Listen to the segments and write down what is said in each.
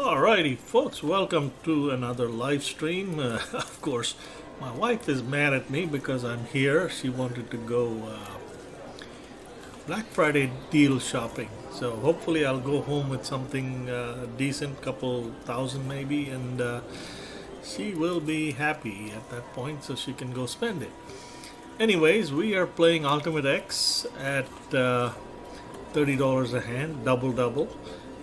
Alrighty, folks, welcome to another live stream. Of course, my wife is mad at me because I'm here. She wanted to go Black Friday deal shopping. So hopefully I'll go home with something decent, couple thousand maybe, and she will be happy at that point so she can go spend it. Anyways, we are playing UltimateX at $30 a hand, double.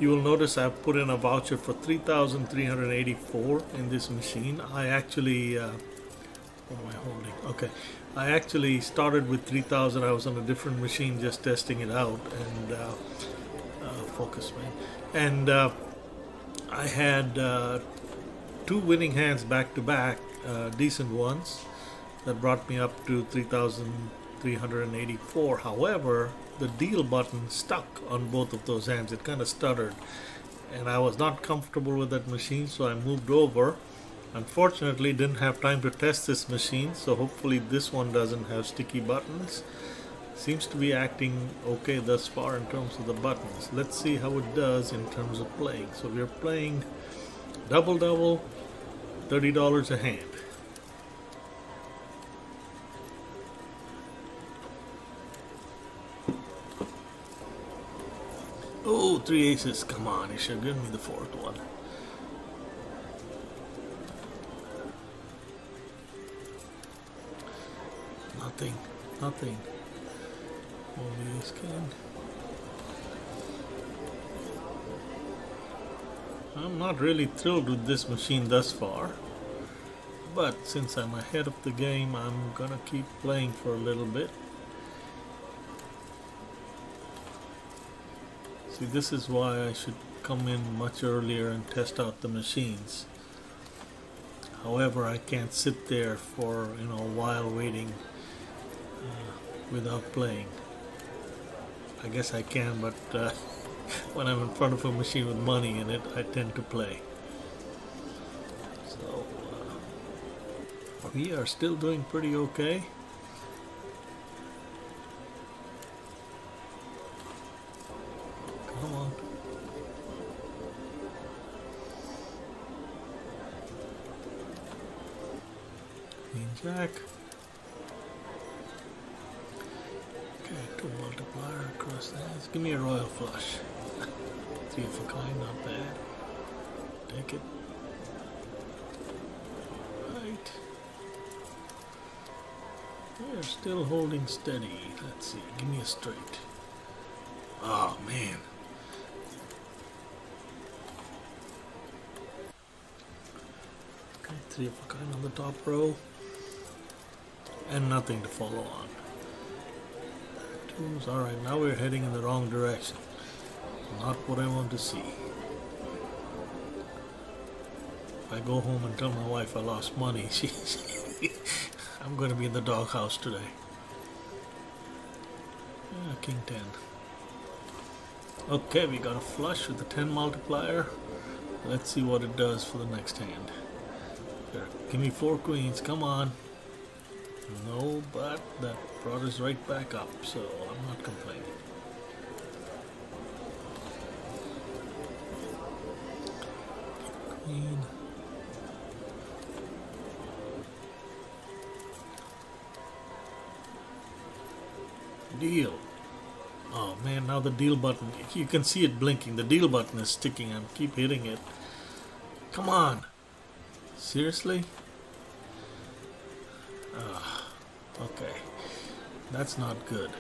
You will notice I've put in a voucher for 3,384 in this machine. I actually, what am I holding? Okay, I actually started with 3,000. I was on a different machine just testing it out, and focus, man. And I had two winning hands back to back, decent ones, that brought me up to 3,384. However, the deal button stuck on both of those hands. It kind of stuttered, and I was not comfortable with that machine, so I moved over. Unfortunately, didn't have time to test this machine, so hopefully this one doesn't have sticky buttons. Seems to be acting okay thus far in terms of the buttons. Let's see how it does in terms of playing. So we're playing double, $30 a hand. Oh, three aces. Come on, you should give me the fourth one. Nothing. Only ace king. I'm not really thrilled with this machine thus far, but since I'm ahead of the game, I'm gonna keep playing for a little bit. See, this is why I should come in much earlier and test out the machines. However, I can't sit there for a while waiting without playing. I guess I can, but when I'm in front of a machine with money in it, I tend to play. So we are still doing pretty okay. Come on. Queen Jack. Okay, two multiplier across the hands. Give me a royal flush. Three of a kind, not bad. Take it. Right. They're still holding steady. Let's see. Give me a straight. Oh man. Okay, three of a kind on the top row. And nothing to follow on. Twos. Alright, now we're heading in the wrong direction. Not what I want to see. If I go home and tell my wife I lost money, I'm going to be in the doghouse today. King 10. Okay, we got a flush with the 10 multiplier. Let's see what it does for the next hand. Sure. Give me four queens, come on. No, but that brought us right back up, so I'm not complaining. Queen. Deal. Oh man, now the deal button, you can see it blinking. The deal button is sticking. I keep hitting it. Come on. Seriously? Okay. That's not good.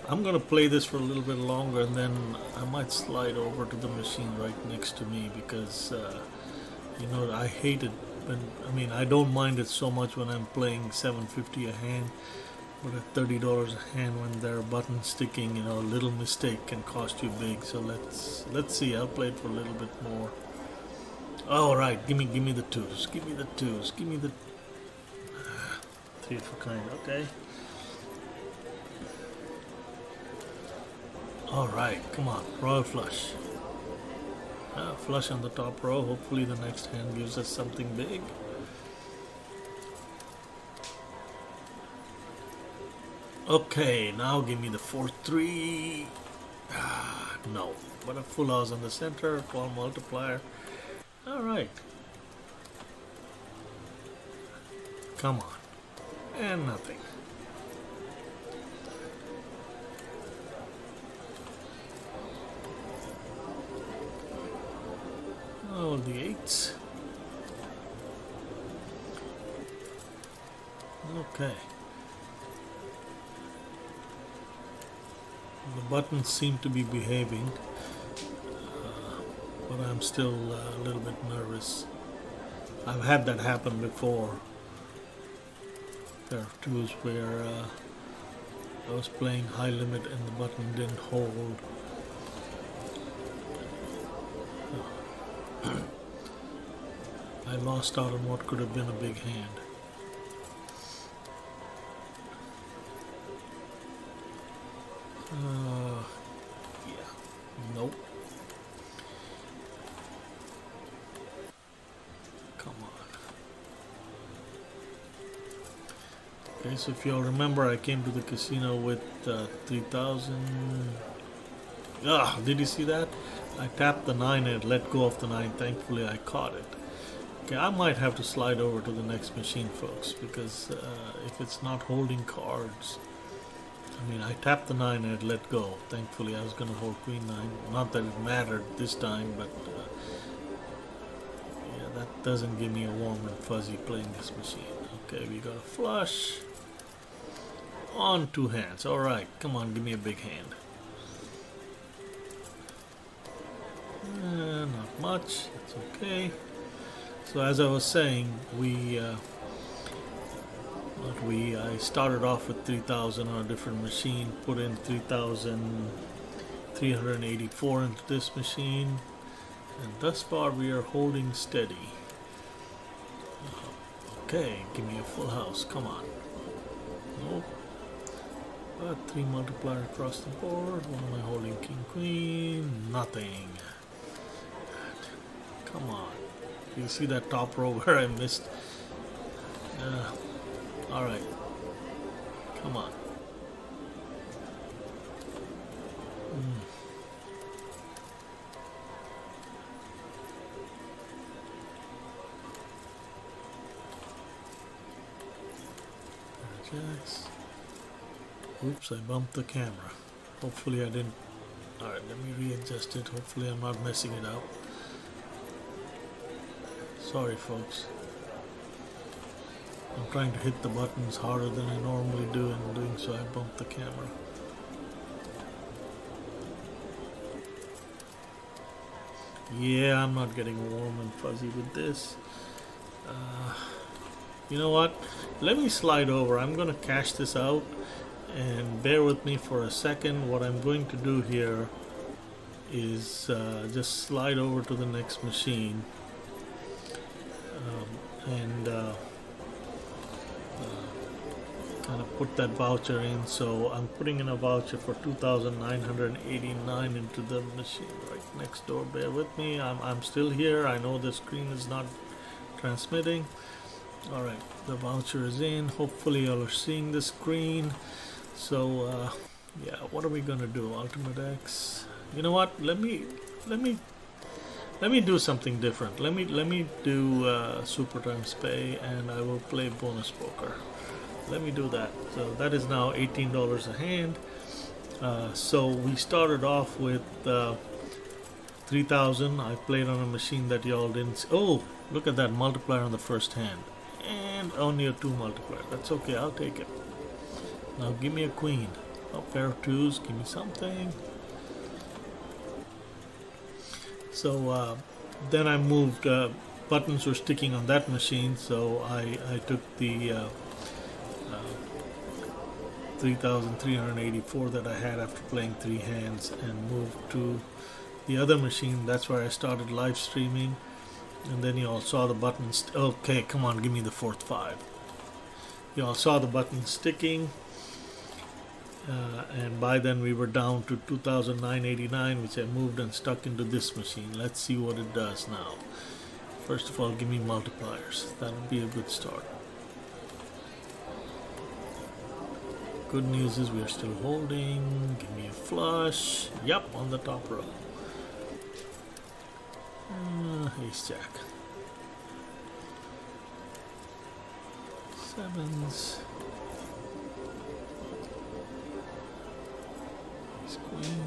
I'm going to play this for a little bit longer, and then I might slide over to the machine right next to me because, I hate it. I don't mind it so much when I'm playing $7.50 a hand. But at $30 a hand, when there are buttons sticking, a little mistake can cost you big. So let's see. I'll play it for a little bit more. All right, give me the twos. Give me the twos. Give me the three of a kind. Okay. All right, come on, royal flush. Flush on the top row. Hopefully, the next hand gives us something big. Okay, now give me the 4-3. No, but a full house on the center, call multiplier. Alright. Come on. And nothing. Oh, the 8s. Okay. The buttons seem to be behaving, but I'm still a little bit nervous. I've had that happen before. There are twos where I was playing high limit and the button didn't hold. I lost out on what could have been a big hand. Yeah, nope. Come on. Okay, so if y'all remember, I came to the casino with 3,000. Ah, did you see that? I tapped the 9 and let go of the 9. Thankfully, I caught it. Okay, I might have to slide over to the next machine, folks, because if it's not holding cards, I mean, I tapped the 9 and it let go. Thankfully, I was going to hold Queen 9. Not that it mattered this time, but yeah, that doesn't give me a warm and fuzzy playing this machine. Okay, we got a flush on 2 hands. All right, come on, give me a big hand. Not much. That's okay. So as I was saying, I started off with 3,000 on a different machine, put in 3,384 into this machine, and thus far we are holding steady. Okay, give me a full house, come on. Nope. 3 multiplier across the board. What am I holding? King, queen, nothing. Come on. You see that top row where I missed? Alright. Come on. Jacks. Oops, I bumped the camera. Hopefully I didn't. Alright, let me readjust it. Hopefully I'm not messing it up. Sorry, folks. I'm trying to hit the buttons harder than I normally do, and in doing so I bumped the camera. Yeah, I'm not getting warm and fuzzy with this. You know what? Let me slide over. I'm going to cash this out, and bear with me for a second. What I'm going to do here is just slide over to the next machine. And kind of put that voucher in. So I'm putting in a voucher for 2,989 into the machine right next door. Bear with me. I'm still here. I know the screen is not transmitting. All right, the voucher is in. Hopefully y'all are seeing the screen. So yeah, what are we gonna do? UltimateX. You know what? Let me do something different. Let me do super times pay, and I will play bonus poker. Let me do that. So that is now $18 a hand. So we started off with 3,000. I played on a machine that y'all didn't see. Oh, look at that multiplier on the first hand, and only a 2 multiplier. That's okay. I'll take it. Now give me a queen. A pair of 2s. Give me something. So then I moved, buttons were sticking on that machine, so I took the 3,384 that I had after playing 3 hands and moved to the other machine. That's where I started live streaming, and then you all saw the buttons. Okay, come on, give me the 4th 5. You all saw the buttons sticking. And by then we were down to 2,989, which I moved and stuck into this machine. Let's see what it does now. First of all, give me multipliers. That would be a good start. Good news is we're still holding. Give me a flush. Yep, on the top row. ace jack. Sevens. Ace queen.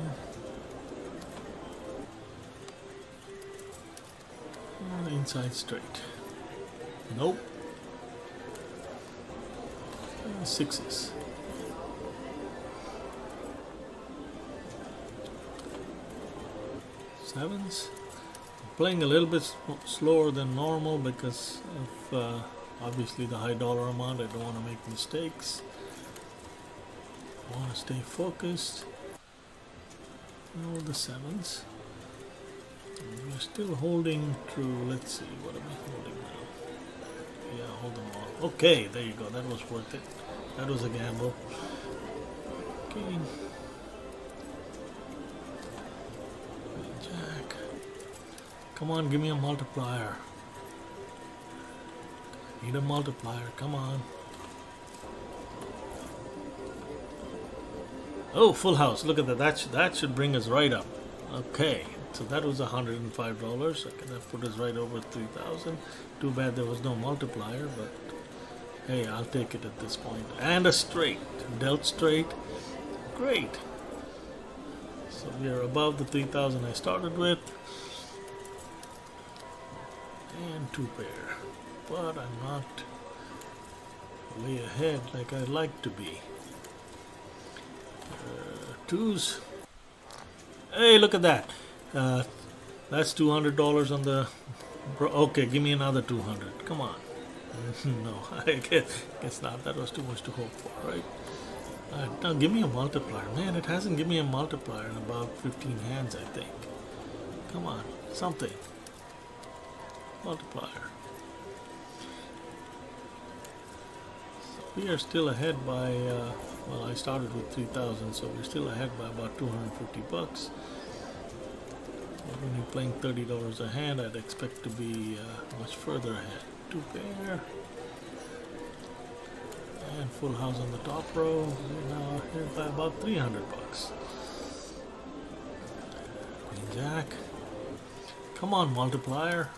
And inside straight. Nope. And sixes. Sevens. Playing a little bit slower than normal because of obviously the high dollar amount. I don't want to make mistakes. I want to stay focused. All the sevens. We're still holding true. Let's see, what am I holding now? Yeah, hold them all. Okay, there you go. That was worth it. That was a gamble. Okay. Jack. Come on, give me a multiplier. Need a multiplier. Come on. Oh, full house. Look at that. That should bring us right up. Okay. So that was $105. Okay, that put us right over 3,000. Too bad there was no multiplier, but hey, I'll take it at this point. And a straight. Dealt straight. Great. So we are above the 3,000 I started with. And two pair. But I'm not way ahead like I'd like to be. Twos. Hey, look at that. That's $200 on the... Okay, give me another 200. Come on. No, I guess not. That was too much to hope for, right? Now give me a multiplier. Man, it hasn't given me a multiplier in about 15 hands, I think. Come on, something. Multiplier. So we are still ahead by... well, I started with 3,000, so we're still ahead by about 250 bucks. When you're playing $30 a hand, I'd expect to be much further ahead. Two pair. And full house on the top row. We're now ahead by about 300 bucks. Queen jack. Come on, multiplier.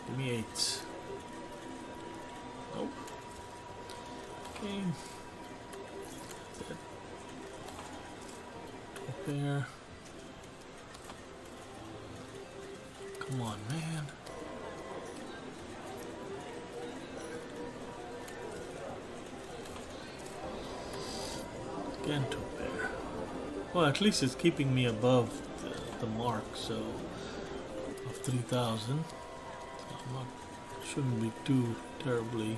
Give me eights. Nope. Okay. That's it. Two pair. Come on, man. Again, two pair. Well, at least it's keeping me above the mark, so of 3,000. I'm not, shouldn't be too terribly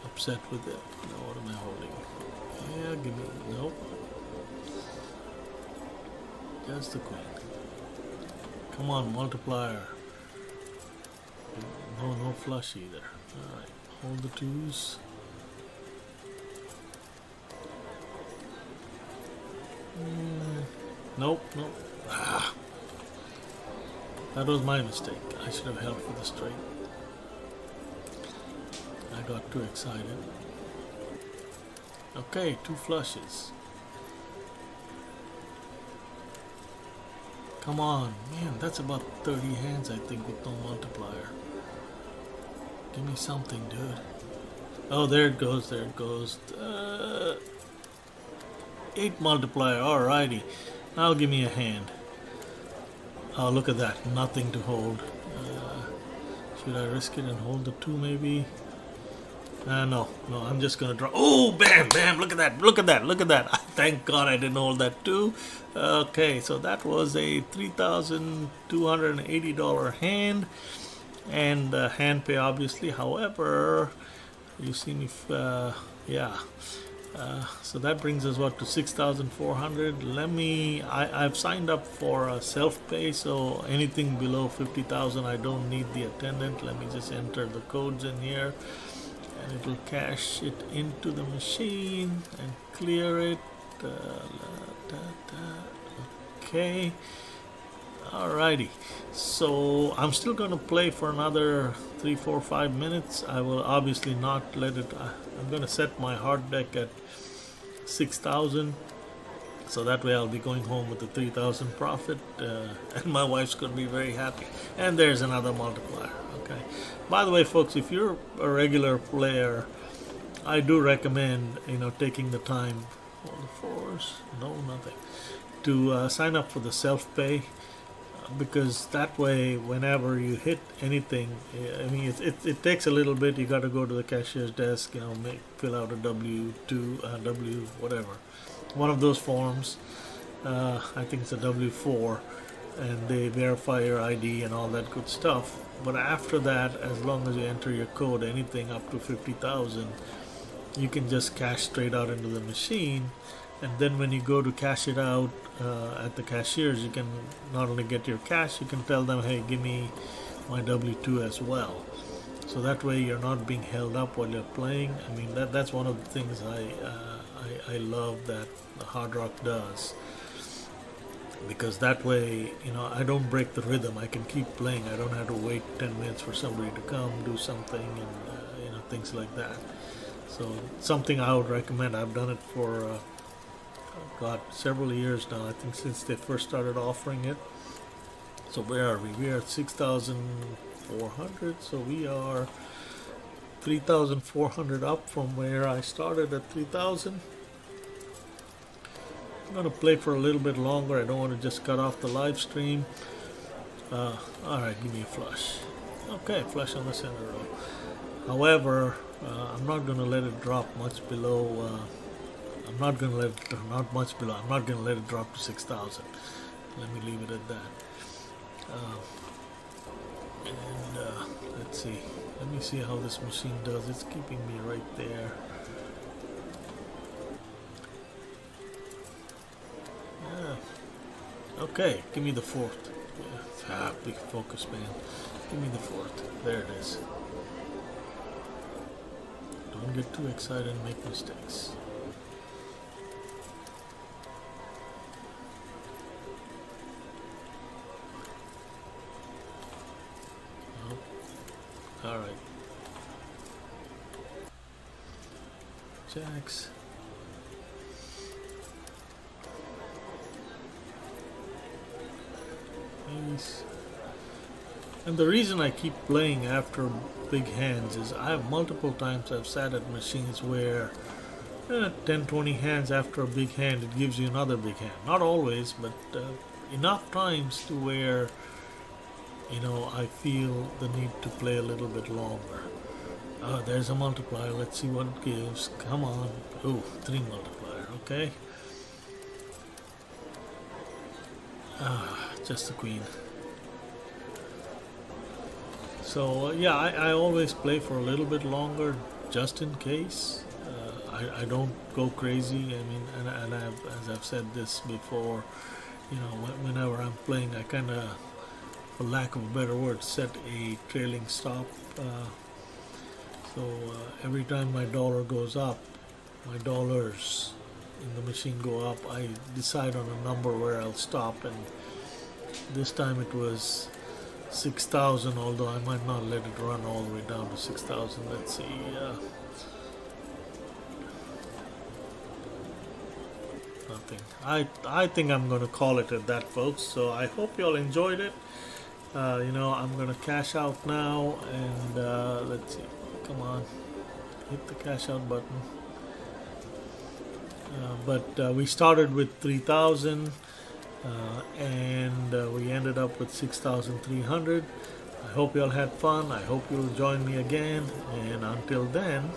upset with it. Now, what am I holding? Yeah, give me, nope. Just the queen. Come on, multiplier. No flush either. Alright, hold the twos. Nope. Ah. That was my mistake. I should have held for the straight. I got too excited. Okay, two flushes. Come on, man, that's about 30 hands, I think, with no multiplier. Give me something, dude. Oh, there it goes. 8 multiplier, alrighty. Now give me a hand. Oh, look at that, nothing to hold. Should I risk it and hold the 2 maybe? No, I'm just gonna draw. Oh, bam, look at that. Thank God I didn't hold that 2. Okay, so that was a $3,280 hand, and hand pay obviously. However, you see me, yeah. So that brings us what to 6,400. I've signed up for a self-pay, so anything below 50,000 I don't need the attendant. Let me just enter the codes in here, and it will cash it into the machine and clear it. Okay, alrighty, so I'm still going to play for another 3, 4, 5 minutes. I will obviously not let it, I'm going to set my hard deck at 6,000, So that way I'll be going home with the 3,000 profit, and my wife's going to be very happy. And there's another multiplier. Okay. By the way, folks, if you're a regular player, I do recommend taking the time. All the fours, no, nothing. To sign up for the self-pay, because that way, whenever you hit anything, I mean, it takes a little bit. You got to go to the cashier's desk, fill out a W2, W whatever, one of those forms. I think it's a W4, and they verify your ID and all that good stuff. But after that, as long as you enter your code, anything up to 50,000, you can just cash straight out into the machine. And then when you go to cash it out at the cashiers, you can not only get your cash, you can tell them, hey, give me my W2 as well. So that way you're not being held up while you're playing. I mean, that's one of the things I love that Hard Rock does. Because that way, I don't break the rhythm. I can keep playing. I don't have to wait 10 minutes for somebody to come do something and things like that. So something I would recommend. I've done it for several years now. I think since they first started offering it. So where are we? We are at 6,400. So we are 3,400 up from where I started at 3,000. I'm going to play for a little bit longer. I don't want to just cut off the live stream. Alright, give me a flush. Okay, flush on the center row. However, I'm not going to let it drop much below. I'm not going to let it drop to 6,000. Let me leave it at that. Let's see. Let me see how this machine does. It's keeping me right there. Okay, give me the fourth. Big focus, man. Give me the fourth. There it is. Don't get too excited and make mistakes. Oh. All right. Jacks. And the reason I keep playing after big hands is multiple times I've sat at machines where 10, 20 hands after a big hand, it gives you another big hand. Not always, but enough times to where I feel the need to play a little bit longer. There's a multiplier. Let's see what it gives. Come on. Ooh, 3 multiplier. Okay. Just the queen. So yeah, I always play for a little bit longer just in case. I don't go crazy. I mean, and as I've said this before, whenever I'm playing, I kind of, for lack of a better word, set a trailing stop. So every time my dollar goes up, my dollars in the machine go up, I decide on a number where I'll stop, and this time it was 6,000, although I might not let it run all the way down to 6,000. Let's see. Nothing. I think I'm going to call it at that, folks. So I hope you all enjoyed it. I'm going to cash out now, and let's see. Come on. Hit the cash out button. But we started with 3,000. And we ended up with 6,300. I hope you all had fun. I hope you'll join me again. And until then,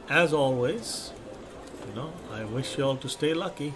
as always, I wish you all to stay lucky.